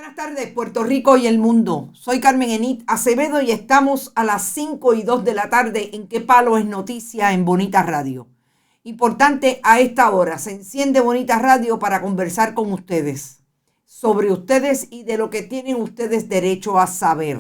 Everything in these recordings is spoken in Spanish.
Buenas tardes, Puerto Rico y el mundo. Soy Carmen Enit Acevedo y estamos a las 5:02 de la tarde en Qué Palo es Noticia en Bonita Radio. Importante, a esta hora se enciende Bonita Radio para conversar con ustedes, sobre ustedes y de lo que tienen ustedes derecho a saber.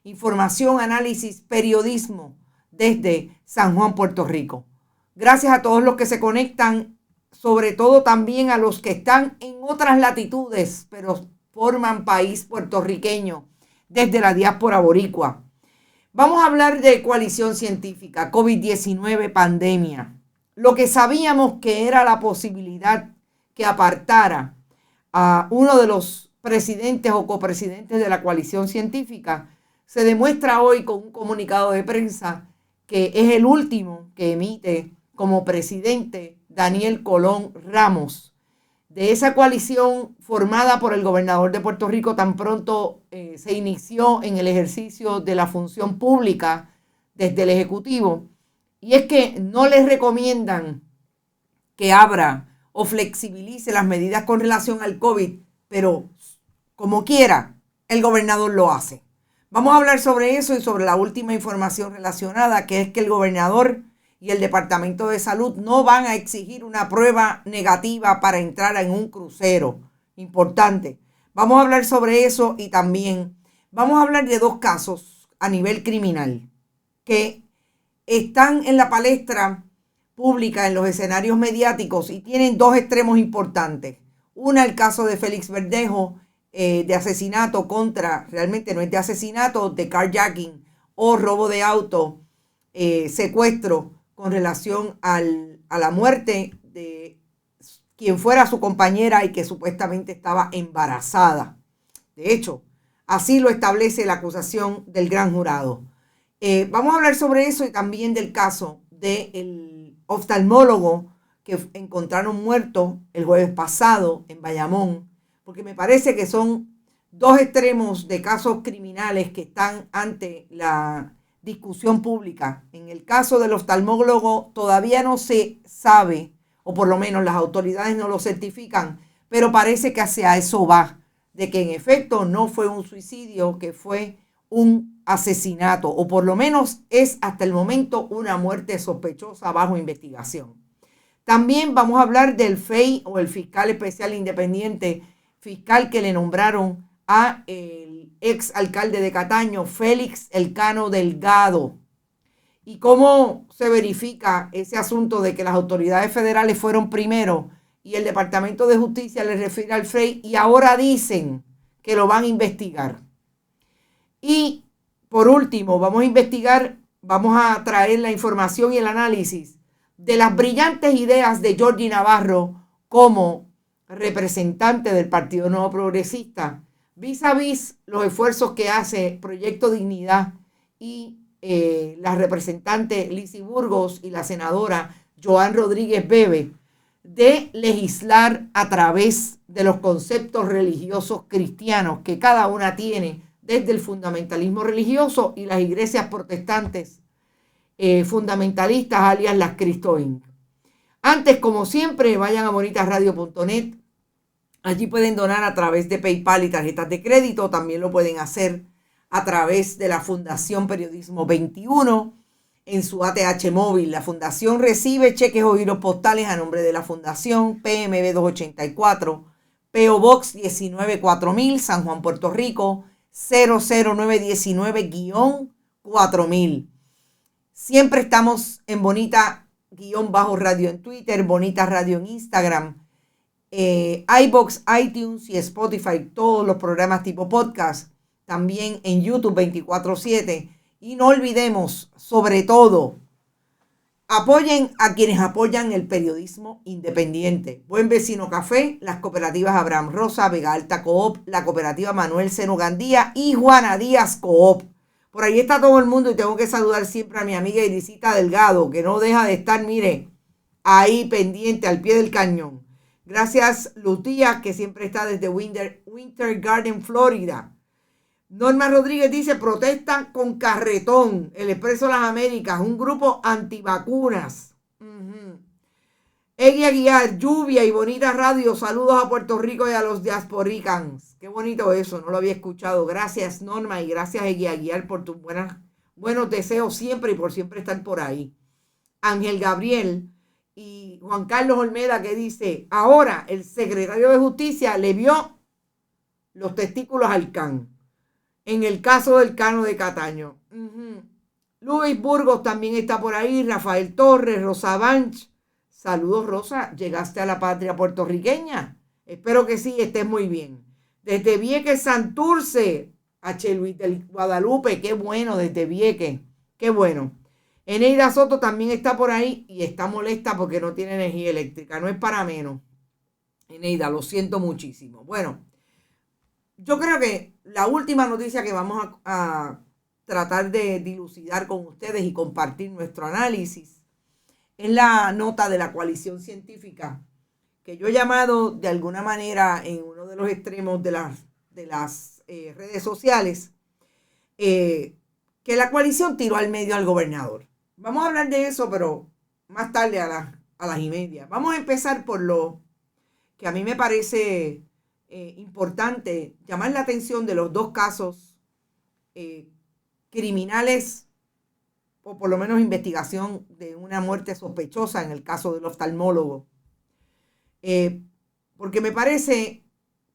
Información, análisis, periodismo desde San Juan, Puerto Rico. Gracias a todos los que se conectan, sobre todo también a los que están en otras latitudes, pero forman país puertorriqueño desde la diáspora boricua. Vamos a hablar de coalición científica, COVID-19, pandemia. Lo que sabíamos que era la posibilidad que apartara a uno de los presidentes o copresidentes de la coalición científica, se demuestra hoy con un comunicado de prensa que es el último que emite como presidente Daniel Colón Ramos, de esa coalición formada por el gobernador de Puerto Rico tan pronto se inició en el ejercicio de la función pública desde el Ejecutivo. Y es que no les recomiendan que abra o flexibilice las medidas con relación al COVID, pero como quiera, el gobernador lo hace. Vamos a hablar sobre eso y sobre la última información relacionada, que es que el gobernador y el Departamento de Salud no van a exigir una prueba negativa para entrar en un crucero. Importante. Vamos a hablar sobre eso y también vamos a hablar de dos casos a nivel criminal que están en la palestra pública, en los escenarios mediáticos, y tienen dos extremos importantes. Una, el caso de Félix Verdejo, de asesinato contra, realmente no es de asesinato, de carjacking o robo de auto, secuestro, con relación a la muerte de quien fuera su compañera y que supuestamente estaba embarazada. De hecho, así lo establece la acusación del gran jurado. Vamos a hablar sobre eso y también del caso del oftalmólogo que encontraron muerto el jueves pasado en Bayamón, porque me parece que son dos extremos de casos criminales que están ante la discusión pública. En el caso del oftalmólogo todavía no se sabe, o por lo menos las autoridades no lo certifican, pero parece que hacia eso va, de que en efecto no fue un suicidio, que fue un asesinato, o por lo menos es hasta el momento una muerte sospechosa bajo investigación. También vamos a hablar del FEI, o el fiscal especial independiente, fiscal que le nombraron a el ex alcalde de Cataño, Félix Elcano Delgado, y cómo se verifica ese asunto de que las autoridades federales fueron primero y el Departamento de Justicia le refiere al FEI y ahora dicen que lo van a investigar. Y por último, vamos a traer la información y el análisis de las brillantes ideas de Georgie Navarro como representante del Partido Nuevo Progresista, vis a vis los esfuerzos que hace Proyecto Dignidad y la representante Lizy Burgos y la senadora Joan Rodríguez Bebe, de legislar a través de los conceptos religiosos cristianos que cada una tiene, desde el fundamentalismo religioso y las iglesias protestantes fundamentalistas, alias las Cristo Inc. Antes, como siempre, vayan a bonitasradio.net. Allí pueden donar a través de PayPal y tarjetas de crédito. También lo pueden hacer a través de la Fundación Periodismo 21 en su ATH móvil. La Fundación recibe cheques o giros postales a nombre de la Fundación PMB 284, P.O. Box 194000, San Juan, Puerto Rico, 00919-4000. Siempre estamos en Bonita-Radio en Twitter, Bonita Radio en Instagram, iVoox, iTunes y Spotify, todos los programas tipo podcast, también en YouTube 24/7. Y no olvidemos, sobre todo, apoyen a quienes apoyan el periodismo independiente. Buen Vecino Café, las cooperativas Abraham Rosa, Vega Alta Coop, la cooperativa Manuel Seno Gandía y Juana Díaz Coop. Por ahí está todo el mundo y tengo que saludar siempre a mi amiga Irisita Delgado, que no deja de estar, mire, ahí pendiente, al pie del cañón. Gracias, Lucía, que siempre está desde Winter Garden, Florida. Norma Rodríguez dice, protestan con carretón, el Expreso de las Américas, un grupo antivacunas. Egui Aguiar, lluvia y bonita radio. Saludos a Puerto Rico y a los diasporicans. Qué bonito eso, no lo había escuchado. Gracias, Norma, y gracias, Egui Aguiar, por tus buenos deseos siempre y por siempre estar por ahí. Ángel Gabriel y Juan Carlos Olmeda, que dice: ahora el secretario de Justicia le vio los testículos al can. En el caso del Cano de Cataño. Luis Burgos también está por ahí. Rafael Torres, Rosa Banch. Saludos, Rosa. ¿Llegaste a la patria puertorriqueña? Espero que sí, estés muy bien. Desde Vieques, Santurce. H. Luis del Guadalupe. Qué bueno, desde Vieques. Qué bueno. Eneida Soto también está por ahí y está molesta porque no tiene energía eléctrica. No es para menos. Eneida, lo siento muchísimo. Bueno, yo creo que la última noticia que vamos a tratar de dilucidar con ustedes y compartir nuestro análisis es la nota de la coalición científica, que yo he llamado de alguna manera en uno de los extremos de las redes sociales, que la coalición tiró al medio al gobernador. Vamos a hablar de eso, pero más tarde a las 1:30. Vamos a empezar por lo que a mí me parece importante, llamar la atención de los dos casos criminales, o por lo menos investigación de una muerte sospechosa en el caso del oftalmólogo. Porque me parece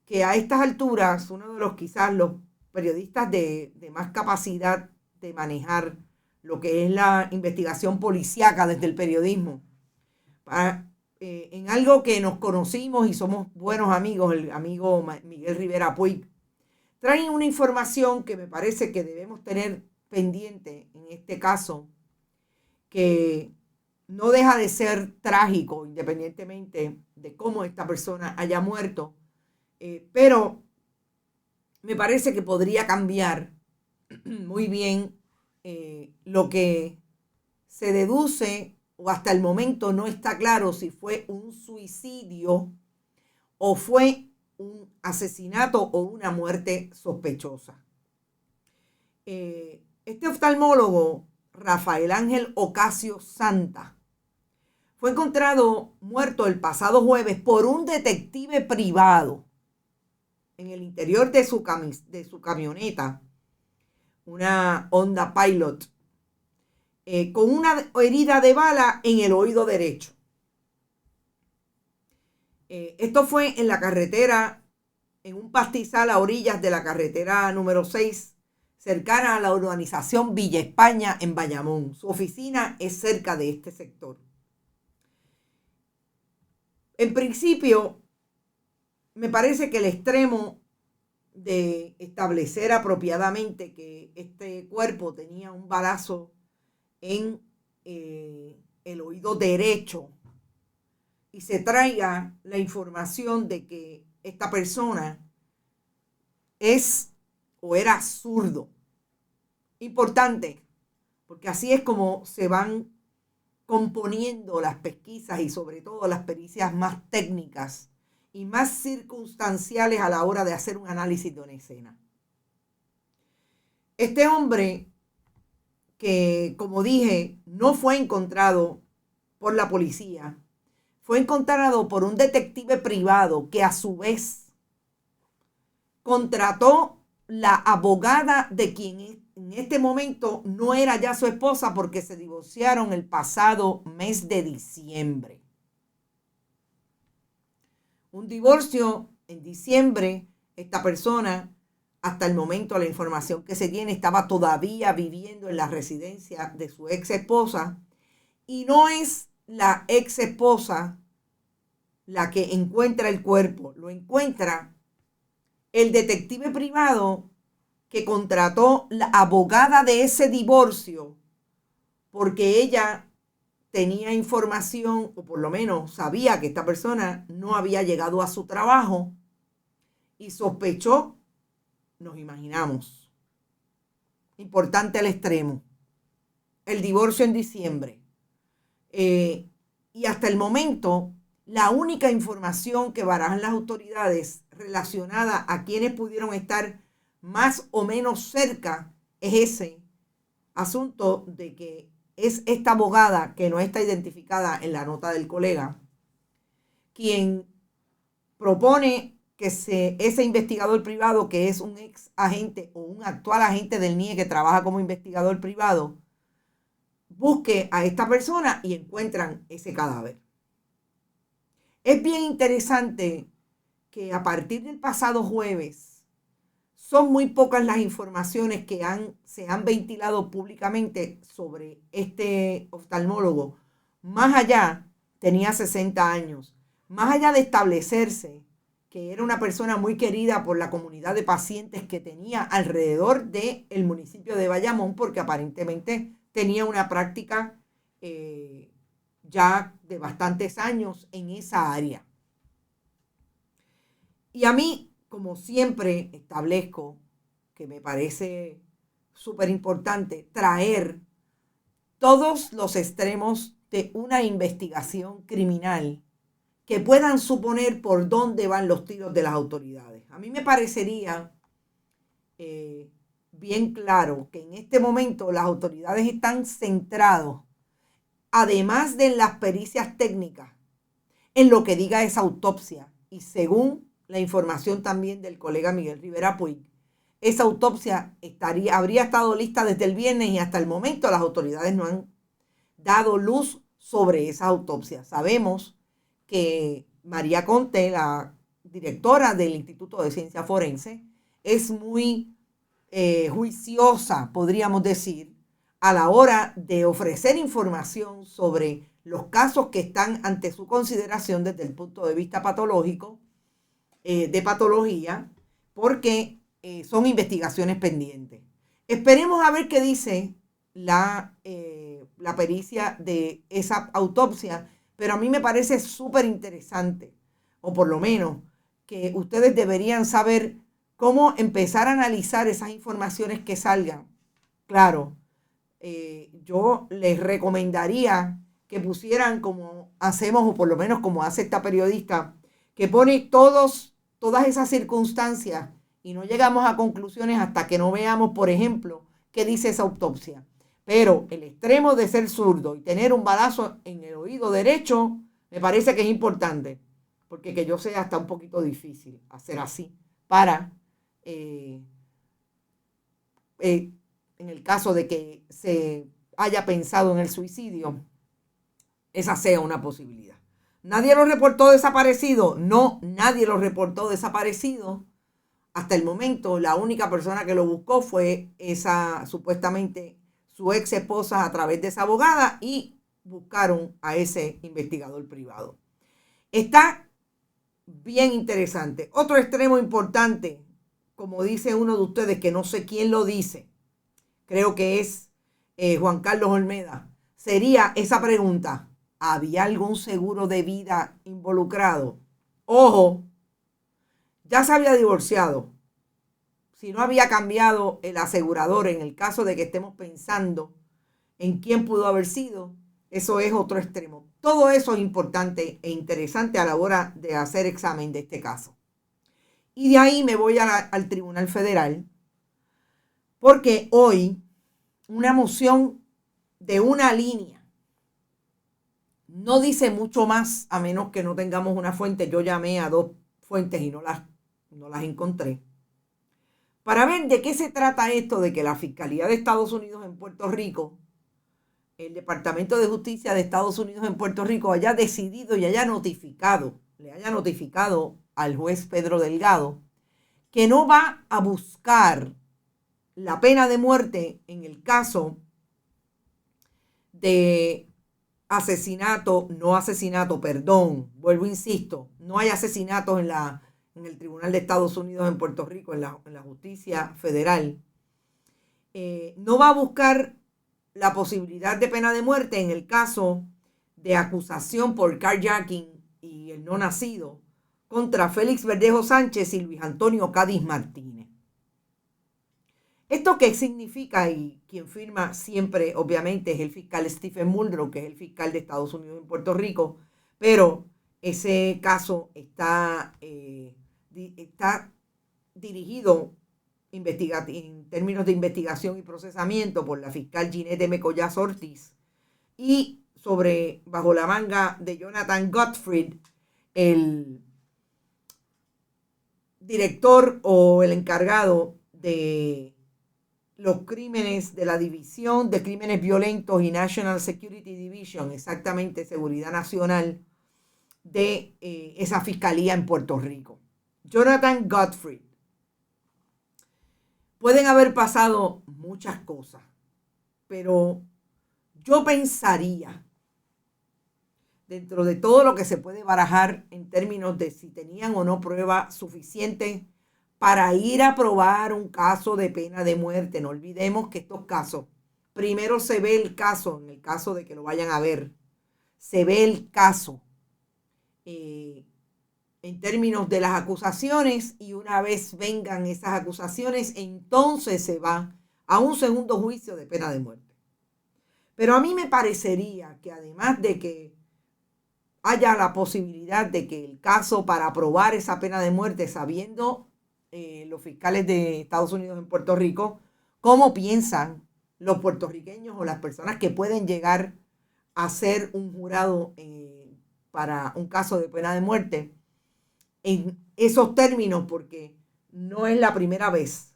que a estas alturas, uno de los quizás los periodistas de más capacidad de manejar lo que es la investigación policíaca desde el periodismo, en algo que nos conocimos y somos buenos amigos, el amigo Miguel Rivera Puig, traen una información que me parece que debemos tener pendiente en este caso, que no deja de ser trágico independientemente de cómo esta persona haya muerto, pero me parece que podría cambiar muy bien lo que se deduce, o hasta el momento no está claro si fue un suicidio o fue un asesinato o una muerte sospechosa. Este oftalmólogo, Rafael Ángel Ocasio Santa, fue encontrado muerto el pasado jueves por un detective privado en el interior de su camioneta, una Honda Pilot, con una herida de bala en el oído derecho. Esto fue en la carretera, en un pastizal a orillas de la carretera número 6, cercana a la urbanización Villa España en Bayamón. Su oficina es cerca de este sector. En principio, me parece que el extremo de establecer apropiadamente que este cuerpo tenía un balazo en el oído derecho y se traiga la información de que esta persona es o era zurdo. Importante, porque así es como se van componiendo las pesquisas y sobre todo las pericias más técnicas y más circunstanciales a la hora de hacer un análisis de una escena. Este hombre, que como dije, no fue encontrado por la policía, fue encontrado por un detective privado que a su vez contrató la abogada de quien en este momento no era ya su esposa, porque se divorciaron el pasado mes de diciembre. Un divorcio en diciembre. Esta persona, hasta el momento, la información que se tiene, estaba todavía viviendo en la residencia de su ex esposa, y no es la ex esposa la que encuentra el cuerpo, lo encuentra el detective privado que contrató la abogada de ese divorcio, porque ella tenía información, o por lo menos sabía que esta persona no había llegado a su trabajo y sospechó, nos imaginamos. Importante al extremo. El divorcio en diciembre. Y hasta el momento, la única información que barajan las autoridades relacionada a quienes pudieron estar más o menos cerca es ese asunto de que es esta abogada, que no está identificada en la nota del colega, quien propone que ese investigador privado, que es un ex agente o un actual agente del NIE que trabaja como investigador privado, busque a esta persona y encuentran ese cadáver. Es bien interesante que a partir del pasado jueves son muy pocas las informaciones que se han ventilado públicamente sobre este oftalmólogo. Más allá, tenía 60 años, más allá de establecerse que era una persona muy querida por la comunidad de pacientes que tenía alrededor del municipio de Bayamón, porque aparentemente tenía una práctica ya de bastantes años en esa área. Y a mí, como siempre establezco, que me parece súper importante traer todos los extremos de una investigación criminal que puedan suponer por dónde van los tiros de las autoridades. A mí me parecería bien claro que en este momento las autoridades están centrados, además de las pericias técnicas, en lo que diga esa autopsia. Y según la información también del colega Miguel Rivera Puig, esa autopsia habría estado lista desde el viernes y hasta el momento las autoridades no han dado luz sobre esa autopsia. Sabemos que María Conte, la directora del Instituto de Ciencia Forense, es muy juiciosa, podríamos decir, a la hora de ofrecer información sobre los casos que están ante su consideración desde el punto de vista patológico, de patología, porque son investigaciones pendientes. Esperemos a ver qué dice la pericia de esa autopsia, pero a mí me parece súper interesante, o por lo menos que ustedes deberían saber cómo empezar a analizar esas informaciones que salgan. Claro, yo les recomendaría que pusieran como hacemos, o por lo menos como hace esta periodista, que pone todas esas circunstancias y no llegamos a conclusiones hasta que no veamos, por ejemplo, qué dice esa autopsia. Pero el extremo de ser zurdo y tener un balazo en el oído derecho me parece que es importante, porque que yo sea hasta un poquito difícil hacer así para, en el caso de que se haya pensado en el suicidio, esa sea una posibilidad. ¿Nadie lo reportó desaparecido? No, nadie lo reportó desaparecido. Hasta el momento, la única persona que lo buscó fue esa, supuestamente, su ex esposa a través de esa abogada, y buscaron a ese investigador privado. Está bien interesante. Otro extremo importante, como dice uno de ustedes, que no sé quién lo dice, creo que es Juan Carlos Olmeda, sería esa pregunta: ¿había algún seguro de vida involucrado? Ojo, ya se había divorciado. Si no había cambiado el asegurador, en el caso de que estemos pensando en quién pudo haber sido, eso es otro extremo. Todo eso es importante e interesante a la hora de hacer examen de este caso. Y de ahí me voy al Tribunal Federal, porque hoy una moción de una línea no dice mucho más, a menos que no tengamos una fuente. Yo llamé a 2 fuentes y no las encontré, para ver de qué se trata esto de que la Fiscalía de Estados Unidos en Puerto Rico, el Departamento de Justicia de Estados Unidos en Puerto Rico, haya decidido y le haya notificado al juez Pedro Delgado que no va a buscar la pena de muerte en el caso de vuelvo, insisto, no hay asesinatos en el Tribunal de Estados Unidos en Puerto Rico, en la justicia federal. No va a buscar la posibilidad de pena de muerte en el caso de acusación por carjacking y el no nacido contra Félix Verdejo Sánchez y Luis Antonio Cádiz Martínez. ¿Esto qué significa? Y quien firma siempre, obviamente, es el fiscal Stephen Muldrow, que es el fiscal de Estados Unidos en Puerto Rico, pero ese caso está dirigido en términos de investigación y procesamiento por la fiscal Ginette M. Collazo Ortiz, y bajo la manga de Jonathan Gottfried, el director o el encargado de los crímenes de la División de Crímenes Violentos y National Security Division, exactamente Seguridad Nacional, de esa fiscalía en Puerto Rico, Jonathan Godfrey. Pueden haber pasado muchas cosas, pero yo pensaría, dentro de todo lo que se puede barajar en términos de si tenían o no prueba suficiente para ir a probar un caso de pena de muerte. No olvidemos que estos casos, primero se ve el caso, en el caso de que lo vayan a ver, se ve el caso en términos de las acusaciones, y una vez vengan esas acusaciones, entonces se va a un segundo juicio de pena de muerte. Pero a mí me parecería que además de que haya la posibilidad de que el caso para aprobar esa pena de muerte, sabiendo los fiscales de Estados Unidos en Puerto Rico, cómo piensan los puertorriqueños o las personas que pueden llegar a ser un jurado para un caso de pena de muerte, en esos términos, porque no es la primera vez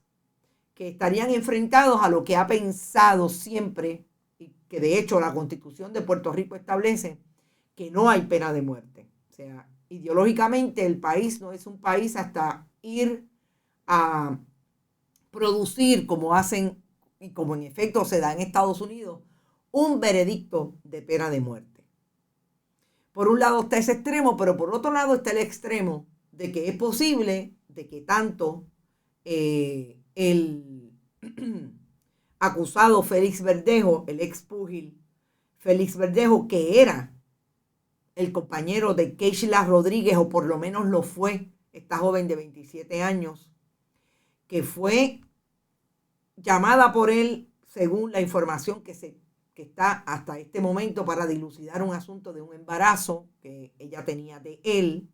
que estarían enfrentados a lo que ha pensado siempre, y que de hecho la Constitución de Puerto Rico establece, que no hay pena de muerte. O sea, ideológicamente el país no es un país hasta ir a producir, como hacen y como en efecto se da en Estados Unidos, un veredicto de pena de muerte. Por un lado está ese extremo, pero por otro lado está el extremo de que es posible de que tanto el acusado Félix Verdejo, el ex púgil Félix Verdejo, que era el compañero de Keishla Rodríguez, o por lo menos lo fue, esta joven de 27 años, que fue llamada por él, según la información que está hasta este momento, para dilucidar un asunto de un embarazo que ella tenía de él,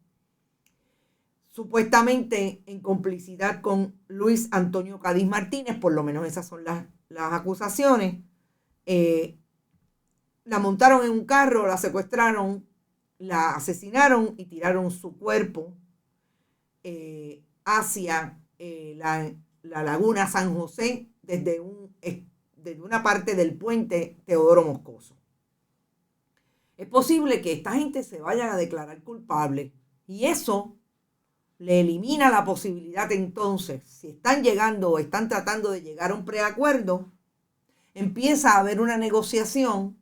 supuestamente en complicidad con Luis Antonio Cádiz Martínez. Por lo menos esas son las acusaciones. La montaron en un carro, la secuestraron, la asesinaron y tiraron su cuerpo hacia la laguna San José desde una parte del puente Teodoro Moscoso. Es posible que esta gente se vayan a declarar culpable, y eso le elimina la posibilidad. Entonces, si están llegando o están tratando de llegar a un preacuerdo, empieza a haber una negociación,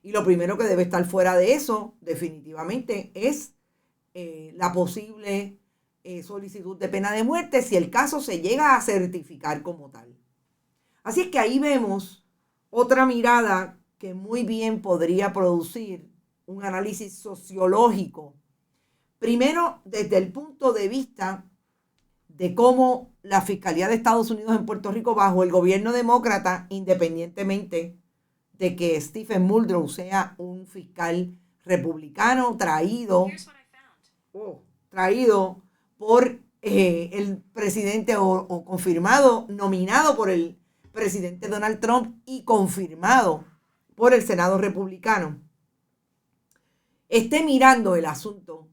y lo primero que debe estar fuera de eso definitivamente es la posible solicitud de pena de muerte, si el caso se llega a certificar como tal. Así es que ahí vemos otra mirada que muy bien podría producir un análisis sociológico. Primero, desde el punto de vista de cómo la Fiscalía de Estados Unidos en Puerto Rico, bajo el gobierno demócrata, independientemente de que Stephen Muldrow sea un fiscal republicano traído por el presidente o confirmado, nominado por el presidente Donald Trump y confirmado por el Senado republicano, esté mirando el asunto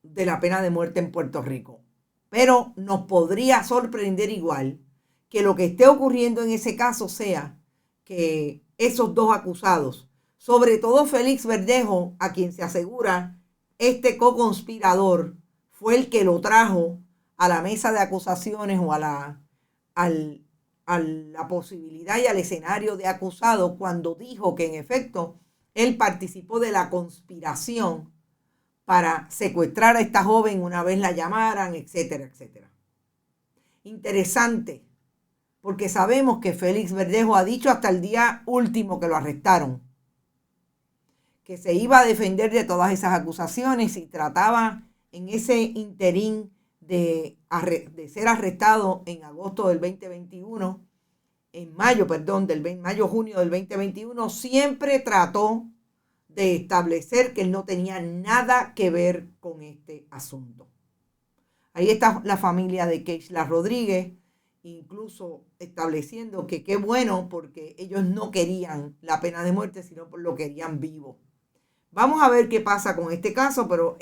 de la pena de muerte en Puerto Rico. Pero nos podría sorprender igual que lo que esté ocurriendo en ese caso sea que esos dos acusados, sobre todo Félix Verdejo, a quien se asegura este co-conspirador fue el que lo trajo a la mesa de acusaciones o a la posibilidad y al escenario de acusado, cuando dijo que en efecto él participó de la conspiración para secuestrar a esta joven una vez la llamaran, etcétera, etcétera. Interesante, porque sabemos que Félix Verdejo ha dicho hasta el día último que lo arrestaron que se iba a defender de todas esas acusaciones, y trataba en ese interín de ser arrestado en agosto del 2021, mayo-junio del 2021, siempre trató de establecer que él no tenía nada que ver con este asunto. Ahí está la familia de Keishla Rodríguez, incluso estableciendo que qué bueno, porque ellos no querían la pena de muerte, sino lo querían vivo. Vamos a ver qué pasa con este caso, pero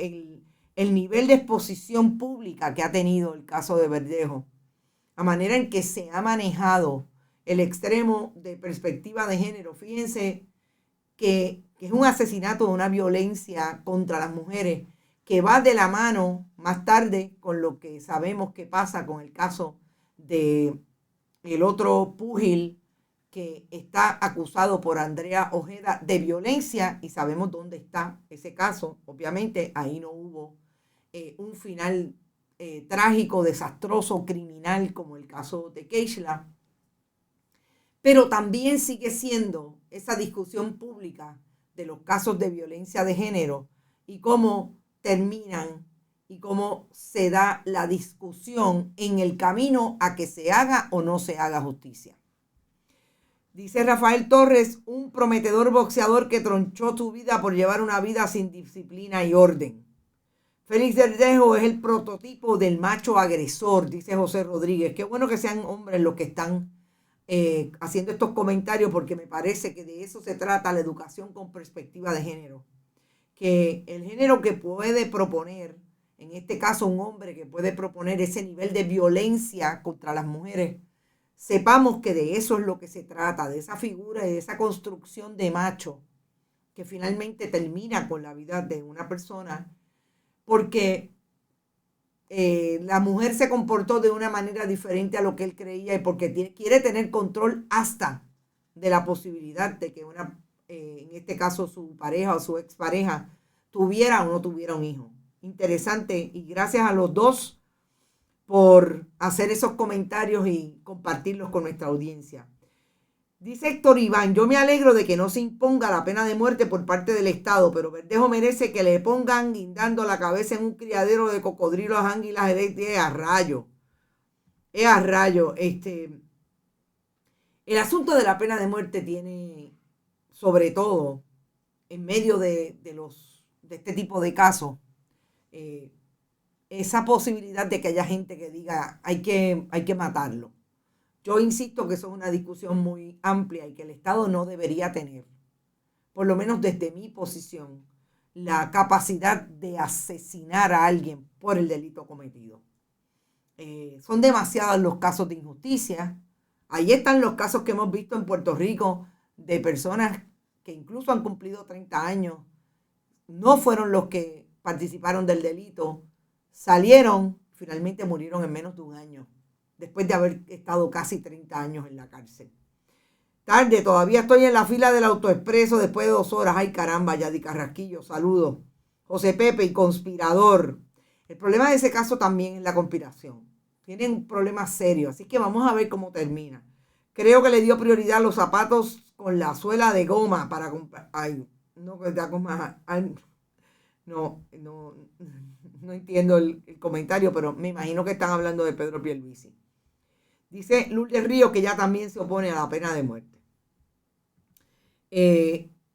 el nivel de exposición pública que ha tenido el caso de Verdejo, la manera en que se ha manejado el extremo de perspectiva de género. Fíjense que es un asesinato, una violencia contra las mujeres que va de la mano más tarde con lo que sabemos que pasa con el caso de el otro púgil que está acusado por Andrea Ojeda de violencia, y sabemos dónde está ese caso. Obviamente ahí no hubo un final trágico, desastroso, criminal como el caso de Keishla, pero también sigue siendo esa discusión pública de los casos de violencia de género y cómo terminan y cómo se da la discusión en el camino a que se haga o no se haga justicia. Dice Rafael Torres, un prometedor boxeador que tronchó su vida por llevar una vida sin disciplina y orden. Félix Verdejo es el prototipo del macho agresor, dice José Rodríguez. Qué bueno que sean hombres los que están haciendo estos comentarios, porque me parece que de eso se trata la educación con perspectiva de género. Que el género que puede proponer, en este caso un hombre que puede proponer ese nivel de violencia contra las mujeres, sepamos que de eso es lo que se trata, de esa figura y de esa construcción de macho que finalmente termina con la vida de una persona, porque la mujer se comportó de una manera diferente a lo que él creía y porque quiere tener control hasta de la posibilidad de que en este caso su pareja o su expareja tuviera o no tuviera un hijo. Interesante, y gracias a los dos por hacer esos comentarios y compartirlos con nuestra audiencia. Dice Héctor Iván, yo me alegro de que no se imponga la pena de muerte por parte del Estado, pero Verdejo merece que le pongan guindando la cabeza en un criadero de cocodrilos, ánguilas eléctricas, a rayo. A rayo. El asunto de la pena de muerte tiene, sobre todo, en medio de este tipo de casos, esa posibilidad de que haya gente que diga hay que matarlo. Yo insisto que eso es una discusión muy amplia y que el Estado no debería tener, por lo menos desde mi posición, la capacidad de asesinar a alguien por el delito cometido. Son demasiados los casos de injusticia. Ahí están los casos que hemos visto en Puerto Rico de personas que incluso han cumplido 30 años, no fueron los que participaron del delito, salieron, finalmente murieron en menos de un año, después de haber estado casi 30 años en la cárcel. Tarde, todavía estoy en la fila del autoexpreso después de 2 horas. Ay, caramba, Yadi Carrasquillo, saludos. José Pepe y conspirador. El problema de ese caso también es la conspiración. Tienen un problema serio, así que vamos a ver cómo termina. Creo que le dio prioridad a los zapatos con la suela de goma para comprar. Ay, no, no entiendo el comentario, pero me imagino que están hablando de Pedro Pierluisi. Dice Lourdes Río que ya también se opone a la pena de muerte.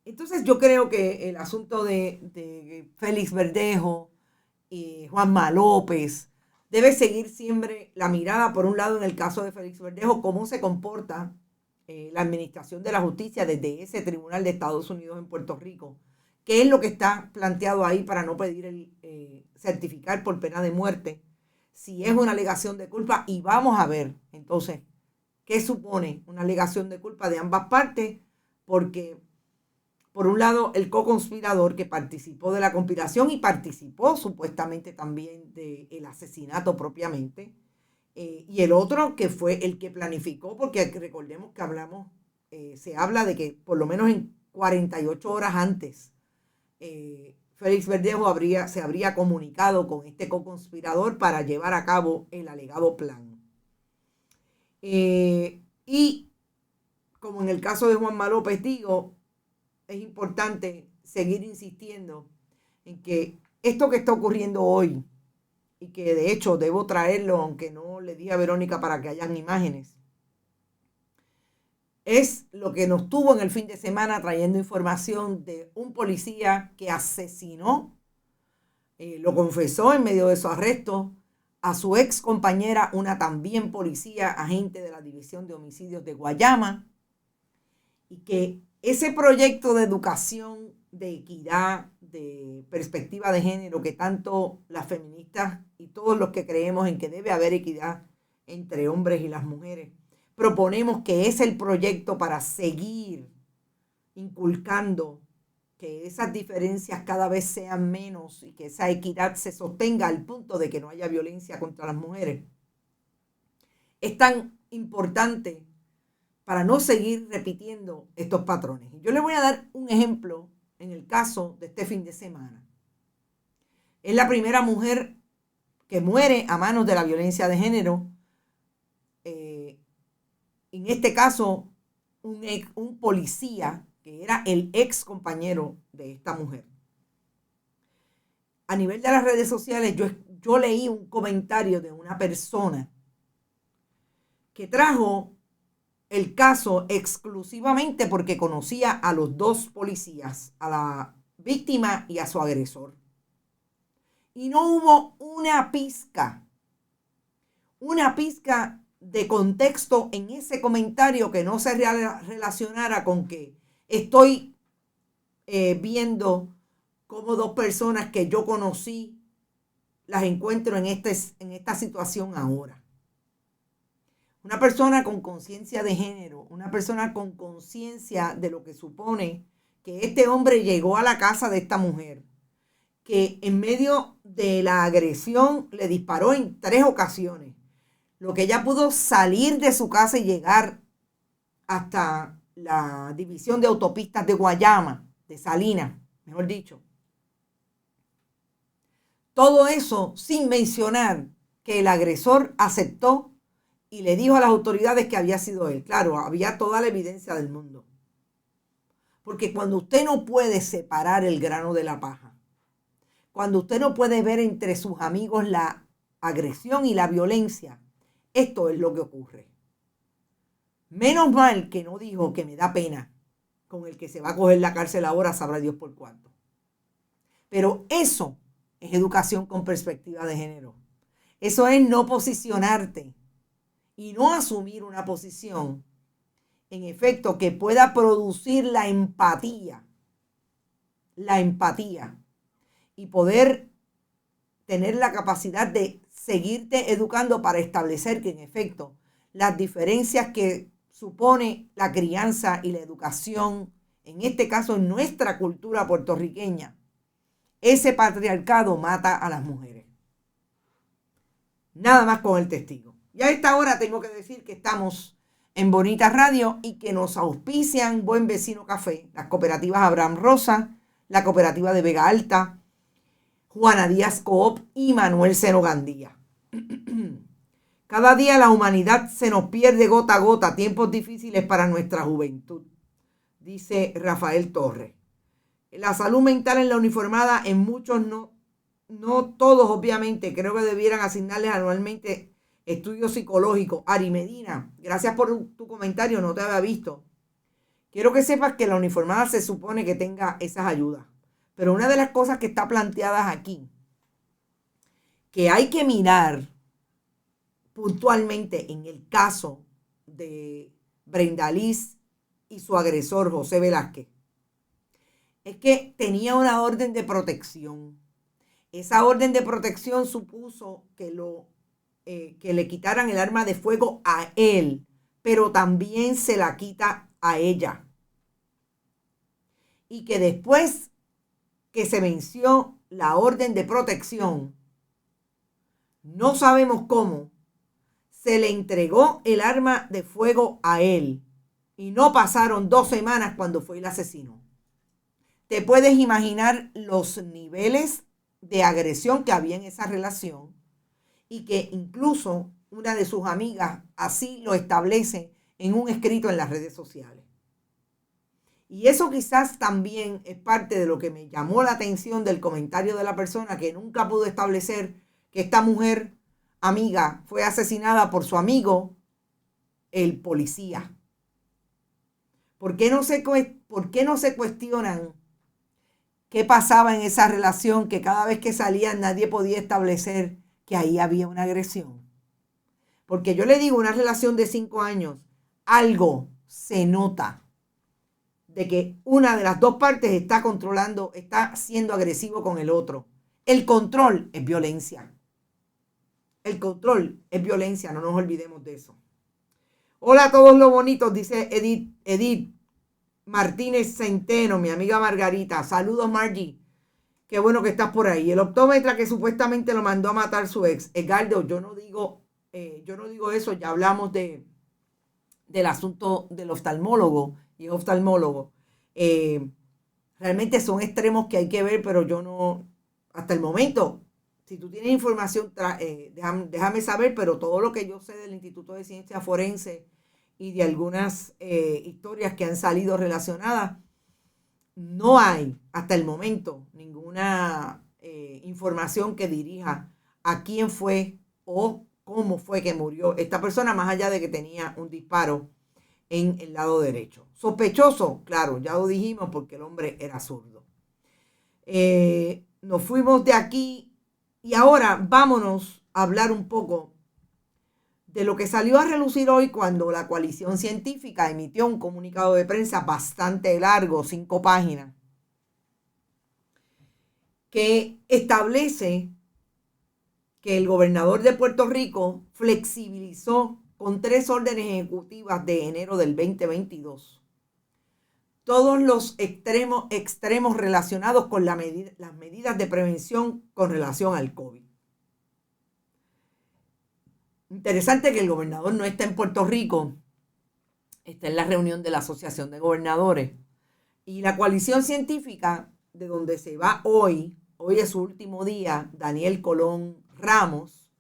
Entonces yo creo que el asunto de Félix Verdejo y Juanma López debe seguir siempre la mirada, por un lado, en el caso de Félix Verdejo, cómo se comporta la administración de la justicia desde ese tribunal de Estados Unidos en Puerto Rico, qué es lo que está planteado ahí para no pedir el certificar por pena de muerte, si es una alegación de culpa, y vamos a ver entonces qué supone una alegación de culpa de ambas partes, porque por un lado el co-conspirador que participó de la conspiración y participó supuestamente también del asesinato propiamente, y el otro que fue el que planificó, porque recordemos que se habla de que por lo menos en 48 horas antes Félix Verdejo se habría comunicado con este co-conspirador para llevar a cabo el alegado plan. Y como en el caso de Juanma López, digo, es importante seguir insistiendo en que esto que está ocurriendo hoy, y que de hecho debo traerlo, aunque no le dije a Verónica para que hayan imágenes, es lo que nos tuvo en el fin de semana trayendo información de un policía que asesinó, lo confesó en medio de su arresto, a su ex compañera, una también policía, agente de la División de Homicidios de Guayama, y que ese proyecto de educación, de equidad, de perspectiva de género que tanto las feministas y todos los que creemos en que debe haber equidad entre hombres y las mujeres proponemos, que es el proyecto para seguir inculcando que esas diferencias cada vez sean menos y que esa equidad se sostenga al punto de que no haya violencia contra las mujeres, es tan importante para no seguir repitiendo estos patrones. Yo le voy a dar un ejemplo en el caso de este fin de semana. Es la primera mujer que muere a manos de la violencia de género. En este caso, un policía que era el ex compañero de esta mujer. A nivel de las redes sociales, yo leí un comentario de una persona que trajo el caso exclusivamente porque conocía a los dos policías, a la víctima y a su agresor. Y no hubo una pizca de contexto en ese comentario que no se relacionara con que estoy viendo cómo dos personas que yo conocí las encuentro en esta situación ahora. Una persona con conciencia de género, una persona con conciencia de lo que supone que este hombre llegó a la casa de esta mujer, que en medio de la agresión le disparó en 3 ocasiones, lo que ella pudo salir de su casa y llegar hasta la división de autopistas de Guayama, de Salinas, mejor dicho. Todo eso sin mencionar que el agresor aceptó y le dijo a las autoridades que había sido él. Claro, había toda la evidencia del mundo. Porque cuando usted no puede separar el grano de la paja, cuando usted no puede ver entre sus amigos la agresión y la violencia, esto es lo que ocurre. Menos mal que no dijo que me da pena con el que se va a coger la cárcel ahora, sabrá Dios por cuánto. Pero eso es educación con perspectiva de género. Eso es no posicionarte y no asumir una posición, en efecto, que pueda producir la empatía y poder tener la capacidad de seguirte educando para establecer que, en efecto, las diferencias que supone la crianza y la educación, en este caso en nuestra cultura puertorriqueña, ese patriarcado mata a las mujeres. Nada más con el testigo. Y a esta hora tengo que decir que estamos en Bonita Radio y que nos auspician Buen Vecino Café, las cooperativas Abraham Rosa, la cooperativa de Vega Alta, Juana Díaz Coop y Manuel Seno Gandía. Cada día la humanidad se nos pierde gota a gota, tiempos difíciles para nuestra juventud, dice Rafael Torres. La salud mental en la uniformada, en muchos no todos obviamente, creo que debieran asignarles anualmente estudios psicológicos. Ari Medina, gracias por tu comentario, no te había visto. Quiero que sepas que la uniformada se supone que tenga esas ayudas. Pero una de las cosas que está planteadas aquí, que hay que mirar puntualmente en el caso de Brenda Liz y su agresor José Velázquez, es que tenía una orden de protección. Esa orden de protección supuso que le quitaran el arma de fuego a él, pero también se la quita a ella. Y que después que se venció la orden de protección, no sabemos cómo, se le entregó el arma de fuego a él. Y no pasaron 2 semanas cuando fue el asesino. Te puedes imaginar los niveles de agresión que había en esa relación y que incluso una de sus amigas así lo establece en un escrito en las redes sociales. Y eso quizás también es parte de lo que me llamó la atención del comentario de la persona, que nunca pudo establecer que esta mujer amiga fue asesinada por su amigo, el policía. ¿Por qué no se cuestionan qué pasaba en esa relación, que cada vez que salían nadie podía establecer que ahí había una agresión? Porque yo le digo, una relación de 5 años, algo se nota de que una de las dos partes está controlando, está siendo agresivo con el otro. El control es violencia. El control es violencia, no nos olvidemos de eso. Hola a todos los bonitos, dice Edith Martínez Centeno, mi amiga Margarita. Saludos, Margie. Qué bueno que estás por ahí. El optómetra que supuestamente lo mandó a matar su ex. Edgardo, yo no digo eso, ya hablamos del asunto del oftalmólogo y oftalmólogo. Realmente son extremos que hay que ver, pero yo no, hasta el momento, si tú tienes información, déjame saber, pero todo lo que yo sé del Instituto de Ciencia Forense y de algunas historias que han salido relacionadas, no hay hasta el momento ninguna información que dirija a quién fue o cómo fue que murió esta persona, más allá de que tenía un disparo en el lado derecho. Sospechoso, claro, ya lo dijimos porque el hombre era zurdo. Nos fuimos de aquí y ahora vámonos a hablar un poco de lo que salió a relucir hoy cuando la coalición científica emitió un comunicado de prensa bastante largo, 5 páginas, que establece que el gobernador de Puerto Rico flexibilizó con 3 órdenes ejecutivas de enero del 2022 todos los extremos relacionados con las medidas de prevención con relación al COVID. Interesante que el gobernador no está en Puerto Rico, está en la reunión de la Asociación de Gobernadores. Y la coalición científica, de donde se va hoy es su último día, Daniel Colón Ramos,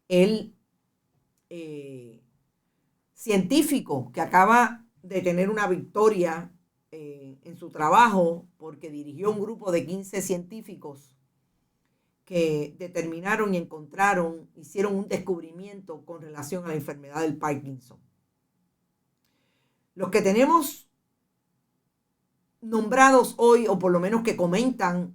el científico que acaba de tener una victoria en su trabajo porque dirigió un grupo de 15 científicos que determinaron y hicieron un descubrimiento con relación a la enfermedad del Parkinson. Los que tenemos nombrados hoy, o por lo menos que comentan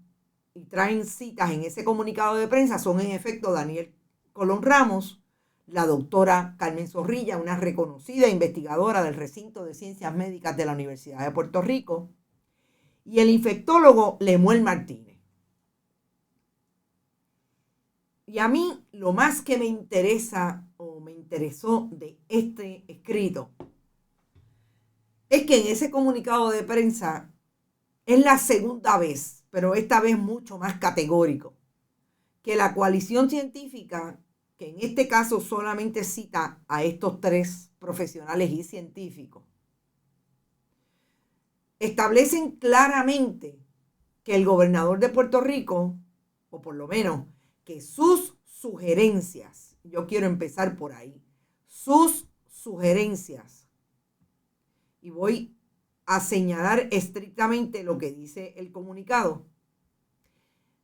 y traen citas en ese comunicado de prensa, son en efecto Daniel Colón Ramos, la doctora Carmen Zorrilla, una reconocida investigadora del recinto de ciencias médicas de la Universidad de Puerto Rico, y el infectólogo Lemuel Martínez. Y a mí lo más que me interesa o me interesó de este escrito es que en ese comunicado de prensa es la segunda vez, pero esta vez mucho más categórico, que la coalición científica, que en este caso solamente cita a estos 3 profesionales y científicos, establecen claramente que el gobernador de Puerto Rico, o por lo menos que sus sugerencias, yo quiero empezar por ahí, sus sugerencias, y voy a señalar estrictamente lo que dice el comunicado,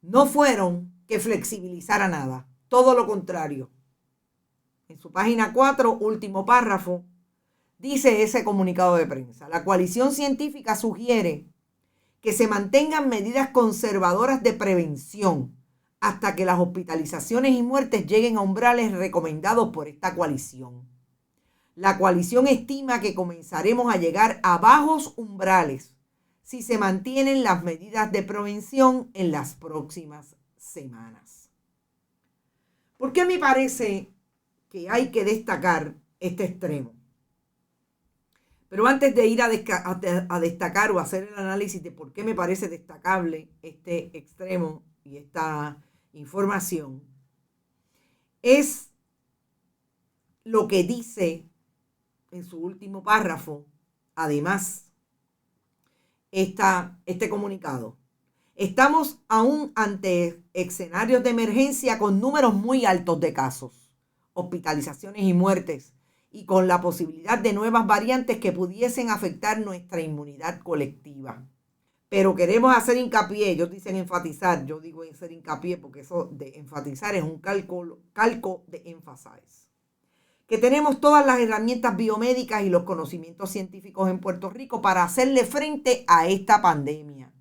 no fueron que flexibilizara nada, todo lo contrario. En su página 4, último párrafo, dice ese comunicado de prensa: la coalición científica sugiere que se mantengan medidas conservadoras de prevención hasta que las hospitalizaciones y muertes lleguen a umbrales recomendados por esta coalición. La coalición estima que comenzaremos a llegar a bajos umbrales si se mantienen las medidas de prevención en las próximas semanas. ¿Por qué me parece que hay que destacar este extremo? Pero antes de ir a destacar o hacer el análisis de por qué me parece destacable este extremo y esta información, es lo que dice en su último párrafo, además, este comunicado. Estamos aún ante escenarios de emergencia con números muy altos de casos, hospitalizaciones y muertes, y con la posibilidad de nuevas variantes que pudiesen afectar nuestra inmunidad colectiva. Pero queremos hacer hincapié, ellos dicen enfatizar, yo digo hacer hincapié porque eso de enfatizar es un calco de emphasize. Que tenemos todas las herramientas biomédicas y los conocimientos científicos en Puerto Rico para hacerle frente a esta pandemia,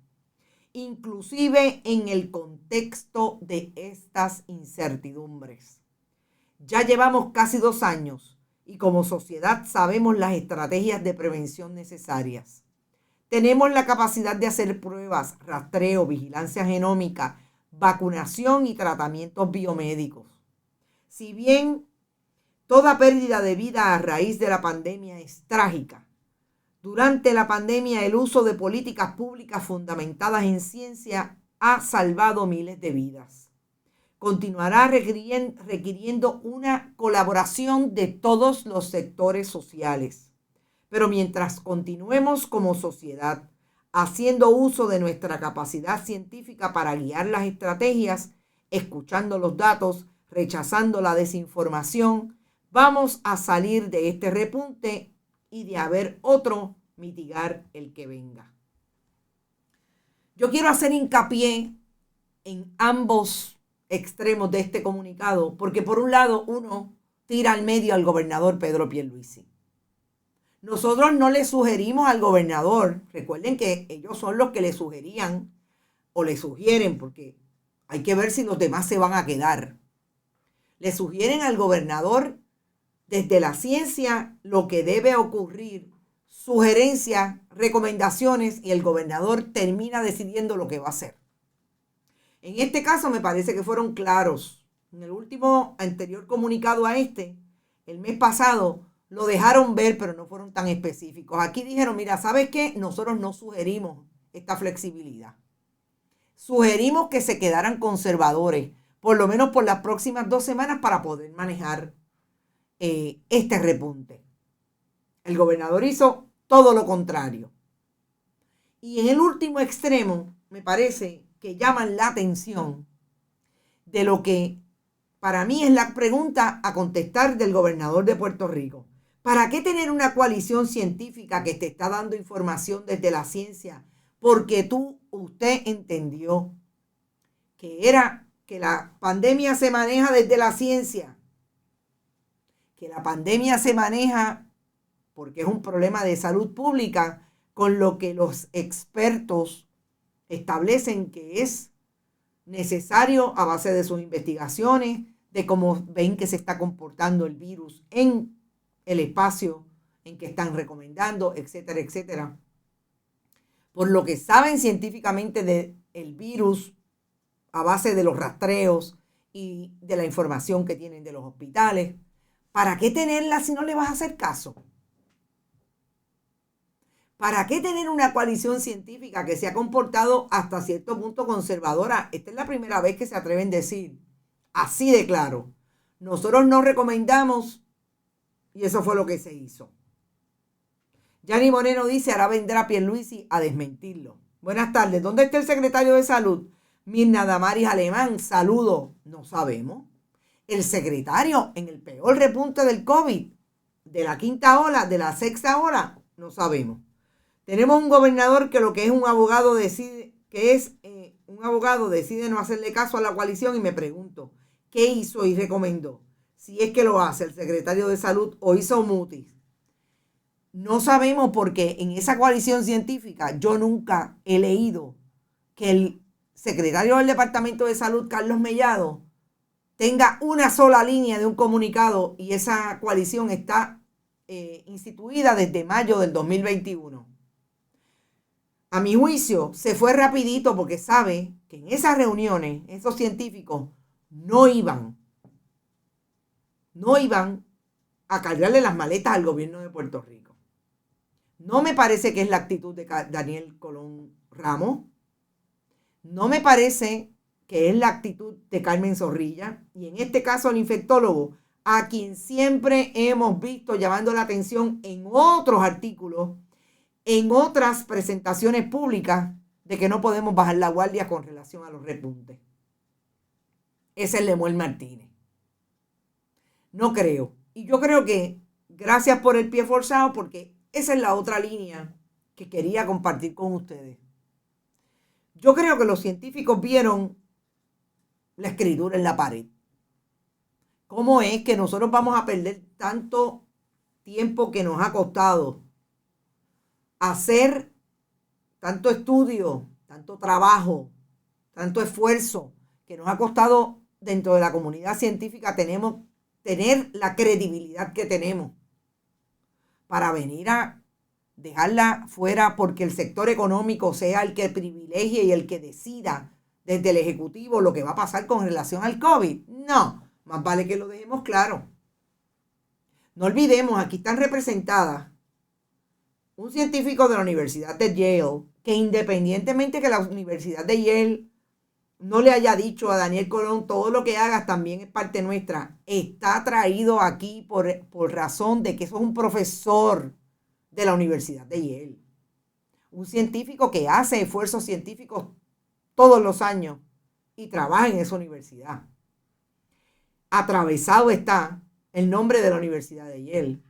inclusive en el contexto de estas incertidumbres. Ya llevamos casi 2 años y como sociedad sabemos las estrategias de prevención necesarias. Tenemos la capacidad de hacer pruebas, rastreo, vigilancia genómica, vacunación y tratamientos biomédicos. Si bien toda pérdida de vida a raíz de la pandemia es trágica, durante la pandemia el uso de políticas públicas fundamentadas en ciencia ha salvado miles de vidas. Continuará requiriendo una colaboración de todos los sectores sociales. Pero mientras continuemos como sociedad haciendo uso de nuestra capacidad científica para guiar las estrategias, escuchando los datos, rechazando la desinformación, vamos a salir de este repunte y de haber otro, mitigar el que venga. Yo quiero hacer hincapié en ambos extremos de este comunicado, porque por un lado uno tira al medio al gobernador Pedro Pierluisi. Nosotros no le sugerimos al gobernador, recuerden que ellos son los que le sugerían o le sugieren, porque hay que ver si los demás se van a quedar. Le sugieren al gobernador desde la ciencia lo que debe ocurrir, sugerencias, recomendaciones, y el gobernador termina decidiendo lo que va a hacer. En este caso me parece que fueron claros. En el último anterior comunicado a este, el mes pasado, lo dejaron ver, pero no fueron tan específicos. Aquí dijeron, mira, ¿sabes qué? Nosotros no sugerimos esta flexibilidad. Sugerimos que se quedaran conservadores, por lo menos por las próximas 2 semanas, para poder manejar este repunte. El gobernador hizo todo lo contrario. Y en el último extremo, me parece que llaman la atención de lo que para mí es la pregunta a contestar del gobernador de Puerto Rico. ¿Para qué tener una coalición científica que te está dando información desde la ciencia? Porque usted entendió que la pandemia se maneja desde la ciencia, que la pandemia se maneja porque es un problema de salud pública, con lo que los expertos establecen que es necesario a base de sus investigaciones, de cómo ven que se está comportando el virus en el espacio en que están recomendando, etcétera, etcétera. Por lo que saben científicamente del virus a base de los rastreos y de la información que tienen de los hospitales. ¿Para qué tenerla si no le vas a hacer caso? ¿Para qué tener una coalición científica que se ha comportado hasta cierto punto conservadora? Esta es la primera vez que se atreven a decir así de claro. Nosotros no recomendamos, y eso fue lo que se hizo. Yanni Moreno dice, ahora vendrá Pierluisi a desmentirlo. Buenas tardes, ¿dónde está el secretario de Salud? Mirna Damaris Alemán, saludo. No sabemos. El secretario en el peor repunte del COVID, de la 5ª ola, de la 6ª ola, no sabemos. Tenemos un gobernador que lo que es un abogado decide, decide no hacerle caso a la coalición, y me pregunto, ¿qué hizo y recomendó? Si es que lo hace el secretario de Salud o hizo mutis. No sabemos, porque en esa coalición científica yo nunca he leído que el secretario del Departamento de Salud, Carlos Mellado, tenga una sola línea de un comunicado, y esa coalición está instituida desde mayo del 2021. A mi juicio, se fue rapidito porque sabe que en esas reuniones, esos científicos no iban a cargarle las maletas al gobierno de Puerto Rico. No me parece que es la actitud de Daniel Colón Ramos. No me parece que es la actitud de Carmen Zorrilla. Y en este caso el infectólogo, a quien siempre hemos visto llamando la atención en otros artículos, en otras presentaciones públicas, de que no podemos bajar la guardia con relación a los repuntes. Ese es Lemuel Martínez. No creo. Y yo creo que gracias por el pie forzado, porque esa es la otra línea que quería compartir con ustedes. Yo creo que los científicos vieron la escritura en la pared. ¿Cómo es que nosotros vamos a perder tanto tiempo que nos ha costado hacer tanto estudio, tanto trabajo, tanto esfuerzo que nos ha costado dentro de la comunidad científica tener la credibilidad que tenemos para venir a dejarla fuera porque el sector económico sea el que privilegie y el que decida desde el Ejecutivo lo que va a pasar con relación al COVID. No, más vale que lo dejemos claro. No olvidemos, aquí están representadas un científico de la Universidad de Yale, que independientemente que la Universidad de Yale no le haya dicho a Daniel Colón todo lo que hagas también es parte nuestra, está traído aquí por razón de que eso es un profesor de la Universidad de Yale. Un científico que hace esfuerzos científicos todos los años y trabaja en esa universidad. Atravesado está el nombre de la Universidad de Yale.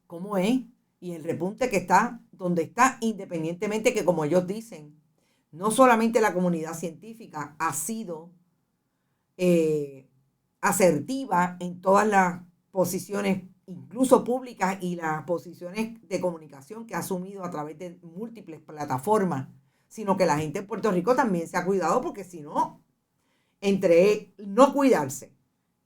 ¿Cómo es? Y el repunte que está donde está, independientemente que, como ellos dicen, no solamente la comunidad científica ha sido asertiva en todas las posiciones, incluso públicas, y las posiciones de comunicación que ha asumido a través de múltiples plataformas, sino que la gente en Puerto Rico también se ha cuidado, porque si no, entre no cuidarse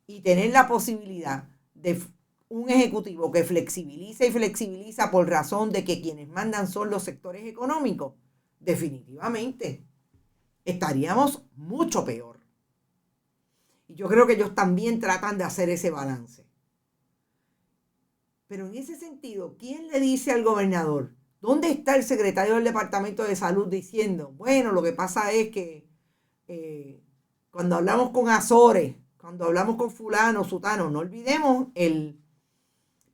y tener la posibilidad de un ejecutivo que flexibiliza y flexibiliza por razón de que quienes mandan son los sectores económicos, definitivamente estaríamos mucho peor. Y yo creo que ellos también tratan de hacer ese balance. Pero en ese sentido, ¿quién le dice al gobernador? ¿Dónde está el secretario del Departamento de Salud diciendo, bueno, lo que pasa es que cuando hablamos con Azores, cuando hablamos con fulano, sutano, no olvidemos, el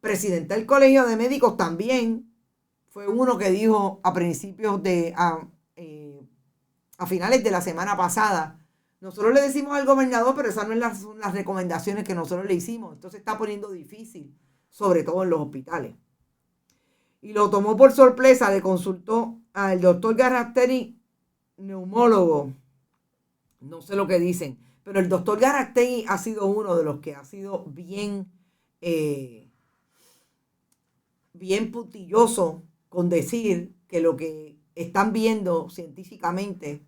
presidente del Colegio de Médicos también fue uno que dijo a principios de, a finales de la semana pasada, nosotros le decimos al gobernador, pero esas no son las recomendaciones que nosotros le hicimos. Entonces está poniendo difícil, sobre todo en los hospitales. Y lo tomó por sorpresa, le consultó al doctor Garastegui, neumólogo, no sé lo que dicen, pero el doctor Garastegui ha sido uno de los que ha sido bien puntilloso con decir que lo que están viendo científicamente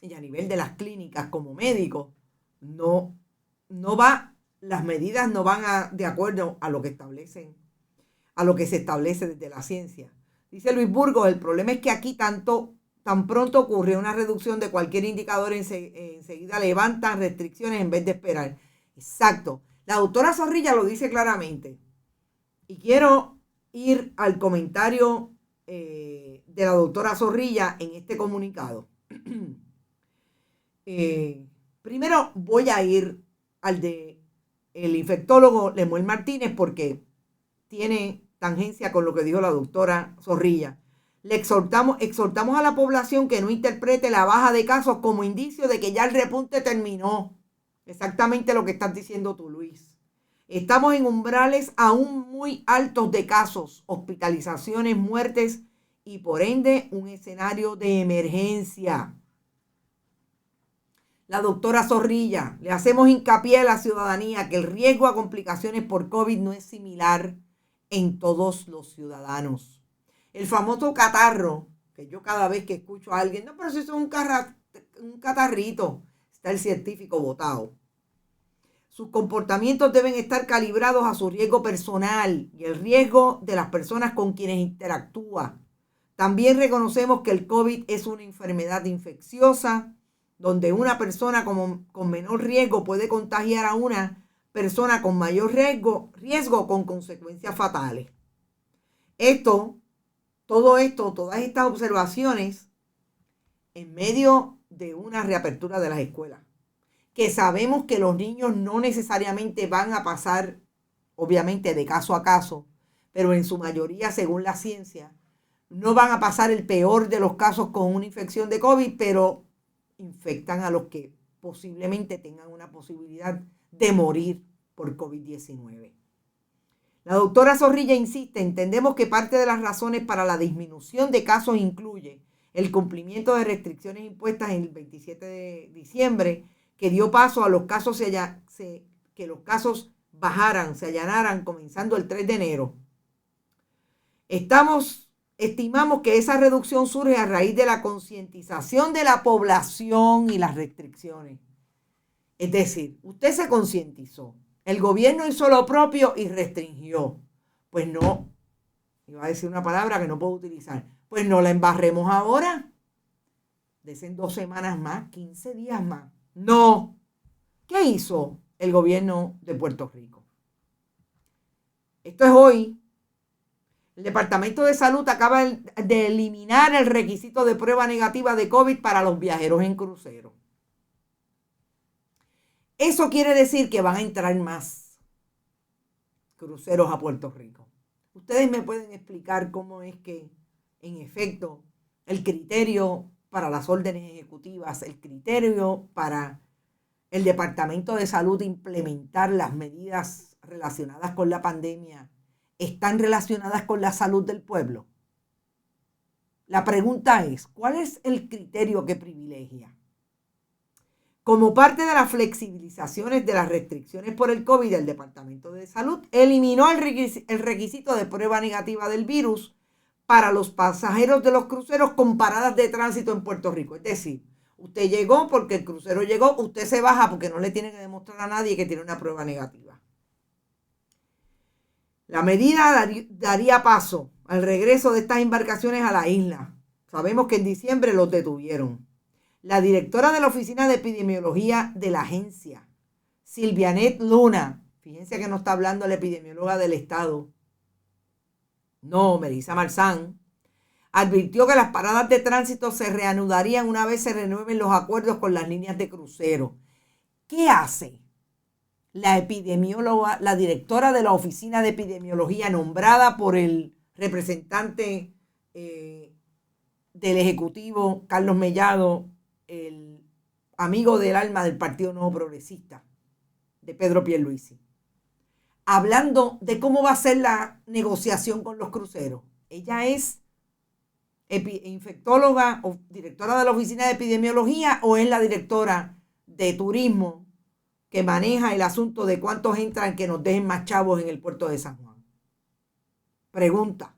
y a nivel de las clínicas como médicos, no va, las medidas no van de acuerdo a lo que establecen, a lo que se establece desde la ciencia. Dice Luis Burgos, el problema es que aquí tan pronto ocurre una reducción de cualquier indicador, enseguida levantan restricciones en vez de esperar. Exacto. La doctora Zorrilla lo dice claramente. Y quiero ir al comentario de la doctora Zorrilla en este comunicado. Primero voy a ir al de el infectólogo Lemuel Martínez porque tiene tangencia con lo que dijo la doctora Zorrilla. Le exhortamos a la población que no interprete la baja de casos como indicio de que ya el repunte terminó. Exactamente lo que estás diciendo tú, Luis. Estamos en umbrales aún muy altos de casos, hospitalizaciones, muertes y por ende un escenario de emergencia. La doctora Zorrilla, le hacemos hincapié a la ciudadanía que el riesgo a complicaciones por COVID no es similar en todos los ciudadanos. El famoso catarro, que yo cada vez que escucho a alguien, no, pero si eso es un catarrito, está el científico botado. Sus comportamientos deben estar calibrados a su riesgo personal y el riesgo de las personas con quienes interactúa. También reconocemos que el COVID es una enfermedad infecciosa, donde una persona con menor riesgo puede contagiar a una persona con mayor riesgo con consecuencias fatales. Todas estas observaciones en medio de una reapertura de las escuelas, que sabemos que los niños no necesariamente van a pasar, obviamente de caso a caso, pero en su mayoría, según la ciencia, no van a pasar el peor de los casos con una infección de COVID, pero infectan a los que posiblemente tengan una posibilidad de morir por COVID-19. La doctora Zorrilla insiste, entendemos que parte de las razones para la disminución de casos incluye el cumplimiento de restricciones impuestas en el 27 de diciembre, que dio paso a los casos que los casos bajaran, se allanaran comenzando el 3 de enero. Estimamos que esa reducción surge a raíz de la concientización de la población y las restricciones. Es decir, usted se concientizó, el gobierno hizo lo propio y restringió. Pues no, Iba a decir una palabra que no puedo utilizar. Pues no la embarremos ahora. Desen 2 semanas más, 15 días más. No. ¿Qué hizo el gobierno de Puerto Rico? Esto es hoy. El Departamento de Salud acaba de eliminar el requisito de prueba negativa de COVID para los viajeros en crucero. Eso quiere decir que van a entrar más cruceros a Puerto Rico. Ustedes me pueden explicar cómo es que, en efecto, el criterio para las órdenes ejecutivas, el criterio para el Departamento de Salud implementar las medidas relacionadas con la pandemia están relacionadas con la salud del pueblo. La pregunta es, ¿cuál es el criterio que privilegia? Como parte de las flexibilizaciones de las restricciones por el COVID, el Departamento de Salud eliminó el requisito de prueba negativa del virus para los pasajeros de los cruceros con paradas de tránsito en Puerto Rico. Es decir, usted llegó porque el crucero llegó, usted se baja porque no le tiene que demostrar a nadie que tiene una prueba negativa. La medida daría paso al regreso de estas embarcaciones a la isla. Sabemos que en diciembre los detuvieron. La directora de la Oficina de Epidemiología de la agencia, Silvianet Luna, fíjense que no está hablando la epidemióloga del Estado, no, Melissa Marzán, advirtió que las paradas de tránsito se reanudarían una vez se renueven los acuerdos con las líneas de crucero. ¿Qué hace la epidemióloga, la directora de la Oficina de Epidemiología nombrada por el representante del Ejecutivo, Carlos Mellado, el amigo del alma del Partido Nuevo Progresista, de Pedro Pierluisi, hablando de cómo va a ser la negociación con los cruceros? Ella es infectóloga o directora de la Oficina de Epidemiología, o es la directora de turismo que maneja el asunto de cuántos entran que nos dejen más chavos en el puerto de San Juan. Pregunta.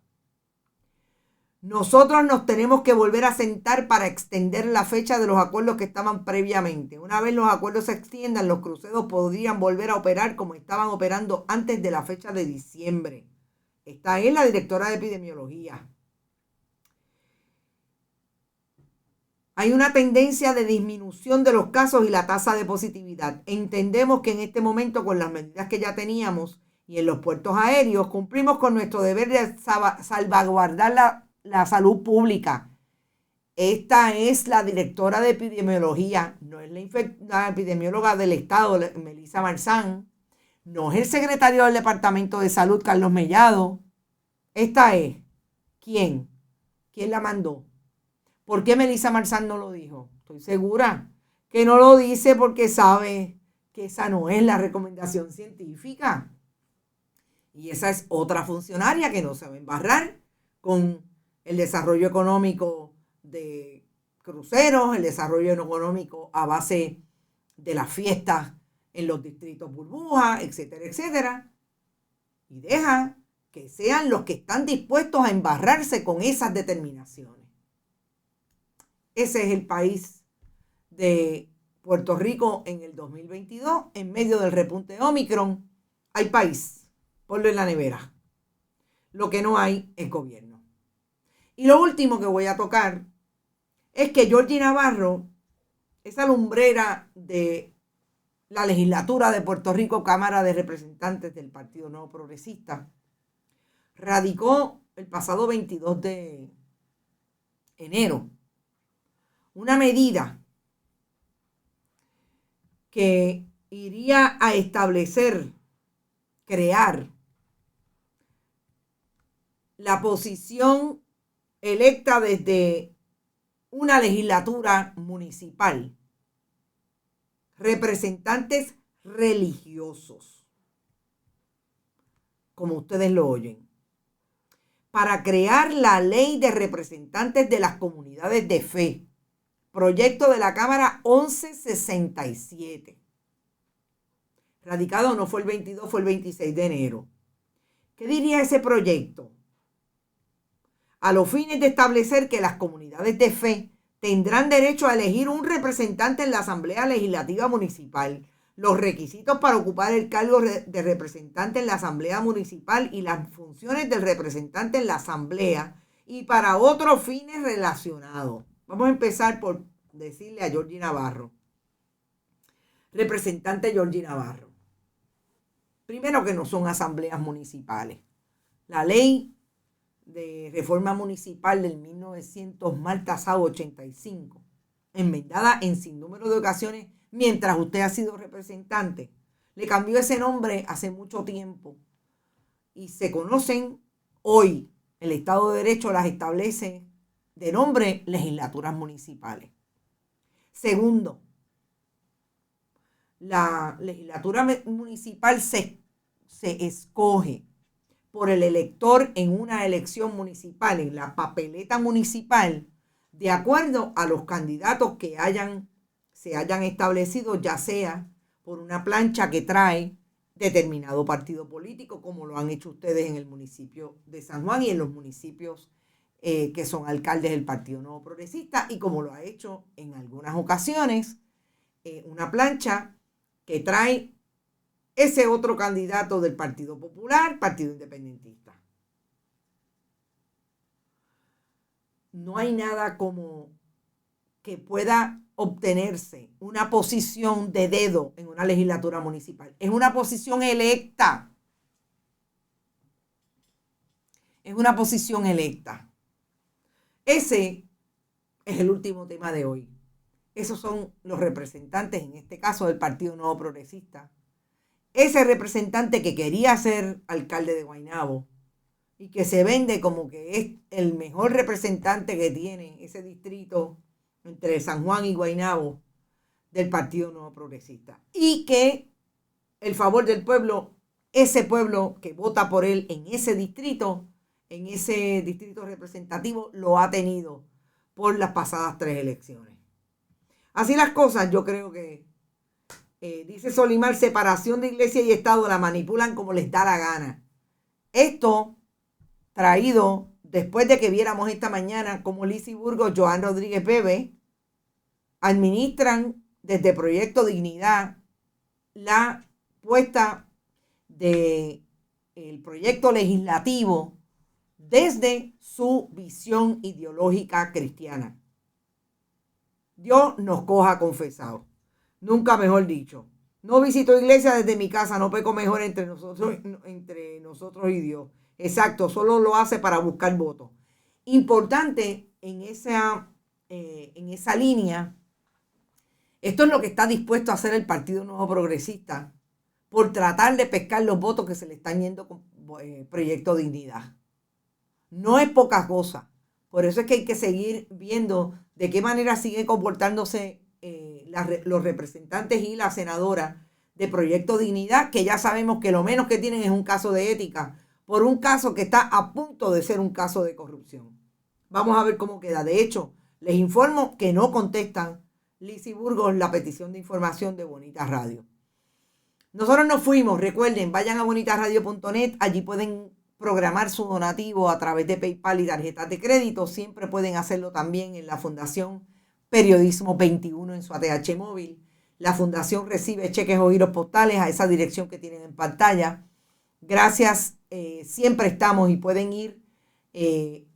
Nosotros nos tenemos que volver a sentar para extender la fecha de los acuerdos que estaban previamente. Una vez los acuerdos se extiendan, los cruceros podrían volver a operar como estaban operando antes de la fecha de diciembre. Esta es la directora de epidemiología. Hay una tendencia de disminución de los casos y la tasa de positividad. Entendemos que en este momento, con las medidas que ya teníamos y en los puertos aéreos, cumplimos con nuestro deber de salvaguardar la salud pública. Esta es la directora de epidemiología, no es la epidemióloga del Estado, Melissa Marzán, no es el secretario del Departamento de Salud, Carlos Mellado. Esta es, ¿quién? ¿Quién la mandó? ¿Por qué Melissa Marzán no lo dijo? Estoy segura que no lo dice porque sabe que esa no es la recomendación científica. Y esa es otra funcionaria que no se va a embarrar con el desarrollo económico de cruceros, el desarrollo económico a base de las fiestas en los distritos burbuja, etcétera, etcétera. Y deja que sean los que están dispuestos a embarrarse con esas determinaciones. Ese es el país de Puerto Rico en el 2022, en medio del repunte de Omicron. Hay país, ponlo en la nevera. Lo que no hay es gobierno. Y lo último que voy a tocar es que Georgie Navarro, esa lumbrera de la legislatura de Puerto Rico, Cámara de Representantes del Partido Nuevo Progresista, radicó el pasado 22 de enero una medida que iría a establecer, crear la posición electa desde una legislatura municipal, representantes religiosos, como ustedes lo oyen, para crear la ley de representantes de las comunidades de fe, proyecto de la Cámara 1167. Radicado no fue el 22, fue el 26 de enero. ¿Qué diría ese proyecto? A los fines de establecer que las comunidades de fe tendrán derecho a elegir un representante en la Asamblea Legislativa Municipal, los requisitos para ocupar el cargo de representante en la Asamblea Municipal y las funciones del representante en la Asamblea y para otros fines relacionados. Vamos a empezar por decirle a Georgie Navarro. Representante Georgie Navarro. Primero que no son asambleas municipales. La ley de reforma municipal del 1900 mal tasado 85, enmendada en sinnúmero de ocasiones mientras usted ha sido representante, le cambió ese nombre hace mucho tiempo y se conocen hoy. El Estado de Derecho las establece de nombre legislaturas municipales. Segundo, la legislatura municipal se escoge por el elector en una elección municipal, en la papeleta municipal, de acuerdo a los candidatos que se hayan establecido, ya sea por una plancha que trae determinado partido político, como lo han hecho ustedes en el municipio de San Juan y en los municipios que son alcaldes del Partido Nuevo Progresista, y como lo ha hecho en algunas ocasiones una plancha que trae ese otro candidato del Partido Popular, Partido Independentista. No hay nada como que pueda obtenerse una posición de dedo en una legislatura municipal. Es una posición electa. Es una posición electa. Ese es el último tema de hoy. Esos son los representantes, en este caso del Partido Nuevo Progresista. Ese representante que quería ser alcalde de Guaynabo y que se vende como que es el mejor representante que tiene ese distrito entre San Juan y Guaynabo del Partido Nuevo Progresista. Y que el favor del pueblo, ese pueblo que vota por él en ese distrito representativo, lo ha tenido por las pasadas 3 elecciones. Así las cosas, yo creo que dice Solimar, separación de iglesia y Estado, la manipulan como les da la gana. Esto traído después de que viéramos esta mañana cómo Lizy Burgos, Joan Rodríguez Bebe administran desde Proyecto Dignidad la puesta del proyecto legislativo desde su visión ideológica cristiana. Dios nos coja confesados. Nunca mejor dicho. No visito iglesia desde mi casa, no peco mejor entre nosotros y Dios. Exacto, solo lo hace para buscar votos. Importante en esa línea, esto es lo que está dispuesto a hacer el Partido Nuevo Progresista por tratar de pescar los votos que se le están yendo con Proyecto Dignidad. No es poca cosa. Por eso es que hay que seguir viendo de qué manera siguen comportándose los representantes y la senadora de Proyecto Dignidad, que ya sabemos que lo menos que tienen es un caso de ética por un caso que está a punto de ser un caso de corrupción. Vamos a ver cómo queda. De hecho, les informo que no contestan Lizy Burgos la petición de información de Bonita Radio. Nosotros nos fuimos. Recuerden, vayan a bonitasradio.net. Allí pueden programar su donativo a través de PayPal y tarjetas de crédito. Siempre pueden hacerlo también en la Fundación Periodismo 21 en su ATH móvil. La fundación recibe cheques o giros postales a esa dirección que tienen en pantalla. Gracias, siempre estamos, y pueden ir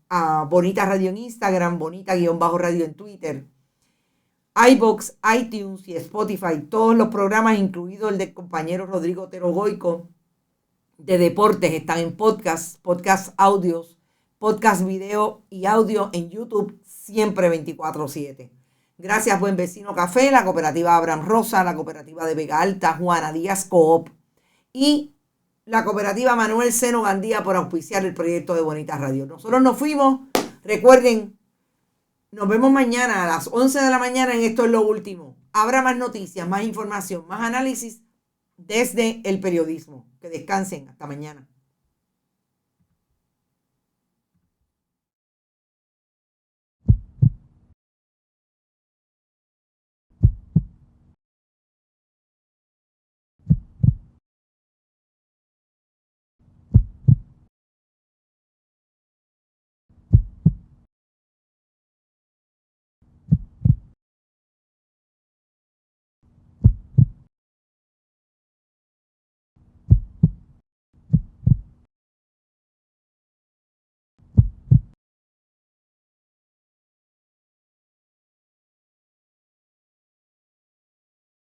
a Bonita Radio en Instagram, Bonita-Radio en Twitter, iVoox, iTunes y Spotify. Todos los programas, incluido el del compañero Rodrigo Otero Goico de deportes, están en podcast audios, podcast video y audio en YouTube, siempre 24/7. Gracias, Buen Vecino Café, la cooperativa Abraham Rosa, la cooperativa de Vega Alta, Juana Díaz Coop y la cooperativa Manuel Seno Gandía por auspiciar el proyecto de Bonita Radio. Nosotros nos fuimos. Recuerden, nos vemos mañana a las 11 de la mañana en Esto es lo Último. Habrá más noticias, más información, más análisis desde el periodismo. Que descansen. Hasta mañana.